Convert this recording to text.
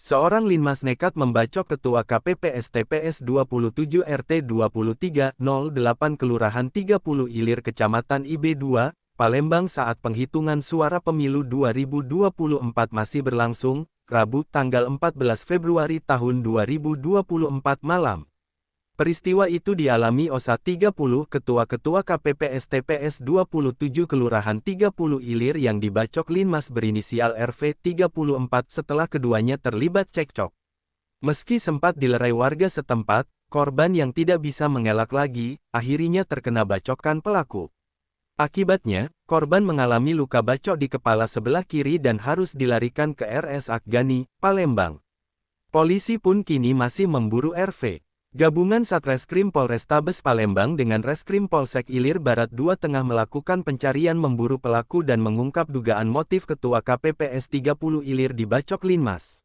Seorang linmas nekat membacok Ketua KPPS TPS 27 RT 2308 Kelurahan 30 Ilir Kecamatan IB2, Palembang saat penghitungan suara pemilu 2024 masih berlangsung, Rabu tanggal 14 Februari tahun 2024 malam. Peristiwa itu dialami OSA 30 Ketua-Ketua KPPS TPS 27 Kelurahan 30 Ilir yang dibacok linmas berinisial RV 34 setelah keduanya terlibat cekcok. Meski sempat dilerai warga setempat, korban yang tidak bisa mengelak lagi, akhirnya terkena bacokan pelaku. Akibatnya, korban mengalami luka bacok di kepala sebelah kiri dan harus dilarikan ke RS Akgani, Palembang. Polisi pun kini masih memburu RV. Gabungan Satreskrim Polrestabes Palembang dengan Reskrim Polsek Ilir Barat II tengah melakukan pencarian memburu pelaku dan mengungkap dugaan motif Ketua KPPS 30 Ilir dibacok linmas.